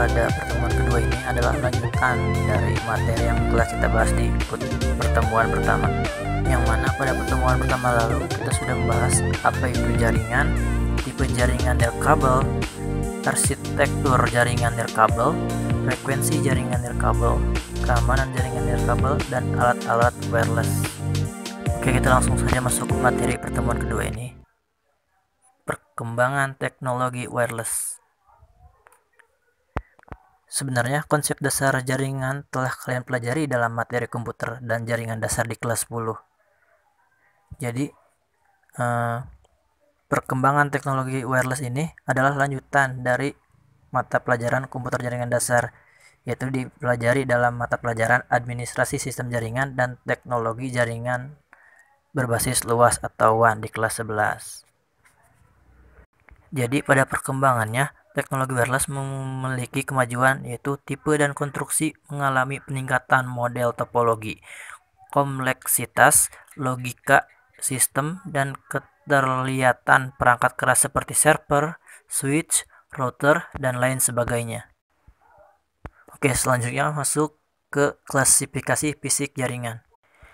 pada pertemuan kedua ini adalah lanjutan dari materi yang telah kita bahas di pertemuan pertama, yang mana pada pertemuan pertama lalu kita sudah membahas apa itu jaringan, tipe jaringan nirkabel, arsitektur jaringan nirkabel, frekuensi jaringan nirkabel, keamanan jaringan nirkabel, dan alat-alat wireless. Oke, kita langsung saja masuk ke materi pertemuan kedua ini. Perkembangan teknologi wireless. Sebenarnya konsep dasar jaringan telah kalian pelajari dalam materi komputer dan jaringan dasar di kelas 10. Jadi perkembangan teknologi wireless ini adalah lanjutan dari mata pelajaran komputer jaringan dasar, yaitu dipelajari dalam mata pelajaran administrasi sistem jaringan dan teknologi jaringan berbasis luas atau WAN di kelas 11. Jadi pada perkembangannya, teknologi wireless memiliki kemajuan yaitu tipe dan konstruksi mengalami peningkatan model topologi, kompleksitas, logika, sistem, dan keterlihatan perangkat keras seperti server, switch, router, dan lain sebagainya. Oke, selanjutnya masuk ke klasifikasi fisik jaringan.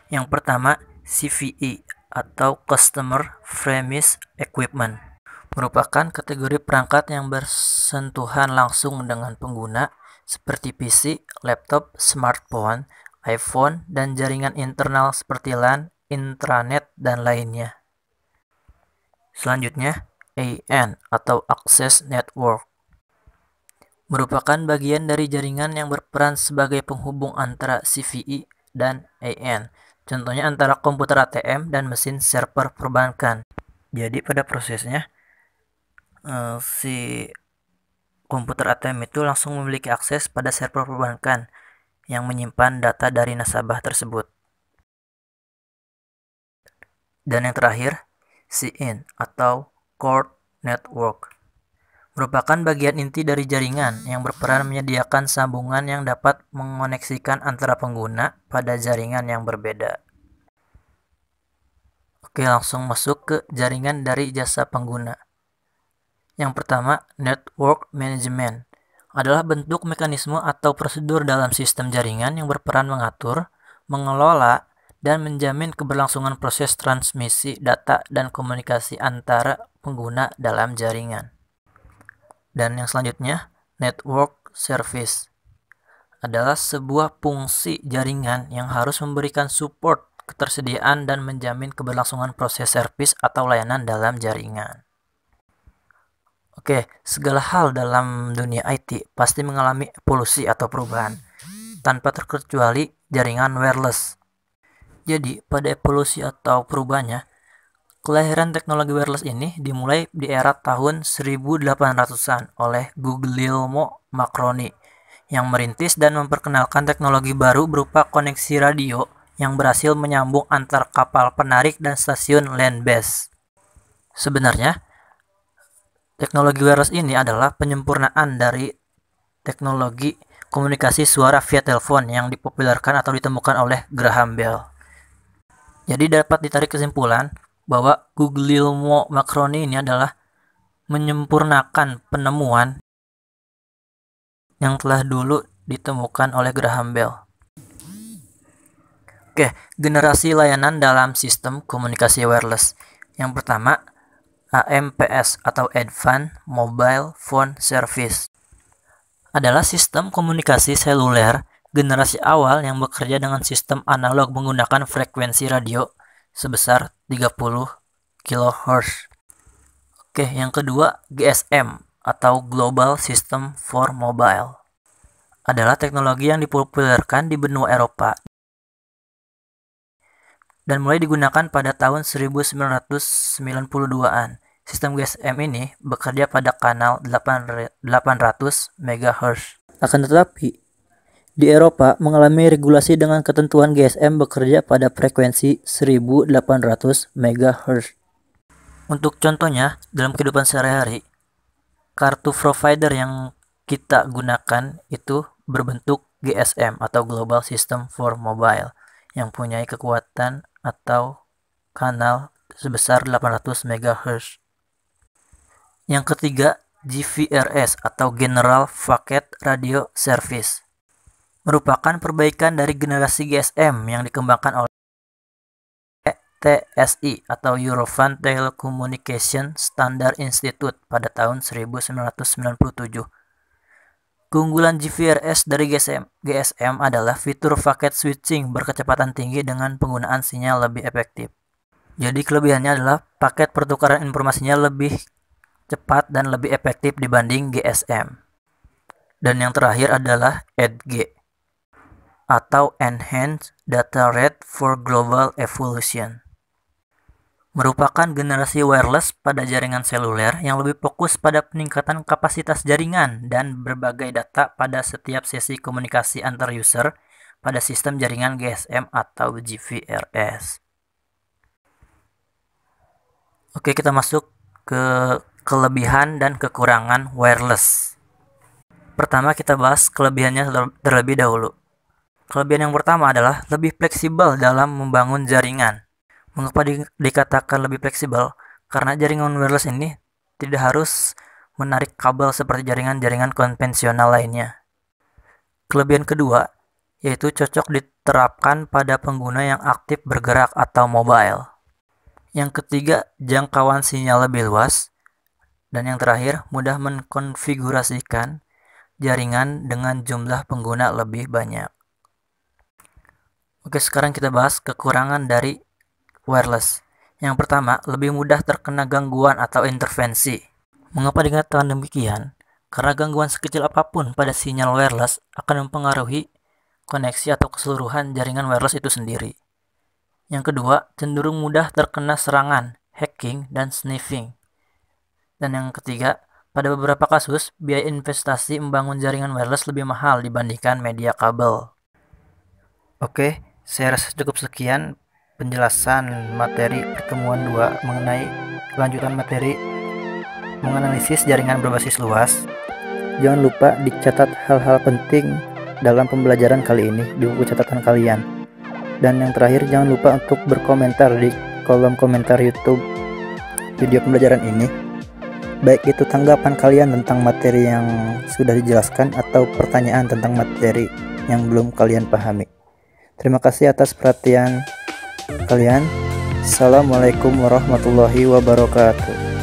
Yang pertama, CVE atau Customer Premise Equipment merupakan kategori perangkat yang bersentuhan langsung dengan pengguna seperti PC, laptop, smartphone, iPhone, dan jaringan internal seperti LAN, intranet, dan lainnya. Selanjutnya, AN atau Access Network merupakan bagian dari jaringan yang berperan sebagai penghubung antara CVE dan AN. Contohnya antara komputer ATM dan mesin server perbankan. Jadi pada prosesnya si komputer ATM itu langsung memiliki akses pada server perbankan yang menyimpan data dari nasabah tersebut. Dan yang terakhir, CIN atau Core Network merupakan bagian inti dari jaringan yang berperan menyediakan sambungan yang dapat mengoneksikan antara pengguna pada jaringan yang berbeda. Oke, langsung masuk ke jaringan dari jasa pengguna. Yang pertama, network management adalah bentuk mekanisme atau prosedur dalam sistem jaringan yang berperan mengatur, mengelola, dan menjamin keberlangsungan proses transmisi data dan komunikasi antara pengguna dalam jaringan. Dan yang selanjutnya, network service adalah sebuah fungsi jaringan yang harus memberikan support ketersediaan dan menjamin keberlangsungan proses servis atau layanan dalam jaringan. Oke, segala hal dalam dunia IT pasti mengalami evolusi atau perubahan, tanpa terkecuali jaringan wireless. Jadi, pada evolusi atau perubahannya, kelahiran teknologi wireless ini dimulai di era tahun 1800-an oleh Guglielmo Marconi yang merintis dan memperkenalkan teknologi baru berupa koneksi radio yang berhasil menyambung antar kapal penarik dan stasiun land-based. Sebenarnya, teknologi wireless ini adalah penyempurnaan dari teknologi komunikasi suara via telepon yang dipopulerkan atau ditemukan oleh Graham Bell. Jadi dapat ditarik kesimpulan bahwa Guglielmo Marconi ini adalah menyempurnakan penemuan yang telah dulu ditemukan oleh Graham Bell. Oke, generasi layanan dalam sistem komunikasi wireless. Yang pertama, AMPS atau Advanced Mobile Phone Service adalah sistem komunikasi seluler generasi awal yang bekerja dengan sistem analog menggunakan frekuensi radio sebesar 30 kHz. Oke, yang kedua, GSM atau Global System for Mobile adalah teknologi yang dipopulerkan di benua Eropa dan mulai digunakan pada tahun 1992-an. Sistem GSM ini bekerja pada kanal 800 MHz. Akan tetapi, di Eropa mengalami regulasi dengan ketentuan GSM bekerja pada frekuensi 1800 MHz. Untuk contohnya, dalam kehidupan sehari-hari, kartu provider yang kita gunakan itu berbentuk GSM atau Global System for Mobile yang punya kekuatan atau kanal sebesar 800 MHz. Yang ketiga, GVRS atau General Packet Radio Service. Merupakan perbaikan dari generasi GSM yang dikembangkan oleh TSI atau European Telecommunication Standard Institute pada tahun 1997. Keunggulan GVRS dari GSM adalah fitur packet switching berkecepatan tinggi dengan penggunaan sinyal lebih efektif. Jadi kelebihannya adalah paket pertukaran informasinya lebih cepat dan lebih efektif dibanding GSM. Dan yang terakhir adalah EDG atau Enhanced Data Rate for Global Evolution. Merupakan generasi wireless pada jaringan seluler yang lebih fokus pada peningkatan kapasitas jaringan dan berbagai data pada setiap sesi komunikasi antar user pada sistem jaringan GSM atau GVRS. Oke, kita masuk ke kelebihan dan kekurangan wireless. Pertama kita bahas kelebihannya terlebih dahulu. Kelebihan yang pertama adalah lebih fleksibel dalam membangun jaringan. Mengapa dikatakan lebih fleksibel? Karena jaringan wireless ini tidak harus menarik kabel seperti jaringan-jaringan konvensional lainnya. Kelebihan kedua yaitu cocok diterapkan pada pengguna yang aktif bergerak atau mobile. Yang ketiga, jangkauan sinyal lebih luas. Dan yang terakhir, mudah mengkonfigurasikan jaringan dengan jumlah pengguna lebih banyak. Oke, sekarang kita bahas kekurangan dari wireless. Yang pertama, lebih mudah terkena gangguan atau intervensi. Mengapa dikatakan demikian? Karena gangguan sekecil apapun pada sinyal wireless akan mempengaruhi koneksi atau keseluruhan jaringan wireless itu sendiri. Yang kedua, cenderung mudah terkena serangan, hacking, dan sniffing. Dan yang ketiga, pada beberapa kasus, biaya investasi membangun jaringan wireless lebih mahal dibandingkan media kabel. Oke, saya rasa cukup sekian penjelasan materi pertemuan 2 mengenai kelanjutan materi menganalisis jaringan berbasis luas. Jangan lupa dicatat hal-hal penting dalam pembelajaran kali ini di buku catatan kalian. Dan yang terakhir, jangan lupa untuk berkomentar di kolom komentar YouTube video pembelajaran ini, baik itu tanggapan kalian tentang materi yang sudah dijelaskan atau pertanyaan tentang materi yang belum kalian pahami. Terima kasih atas perhatian kalian. Assalamualaikum warahmatullahi wabarakatuh.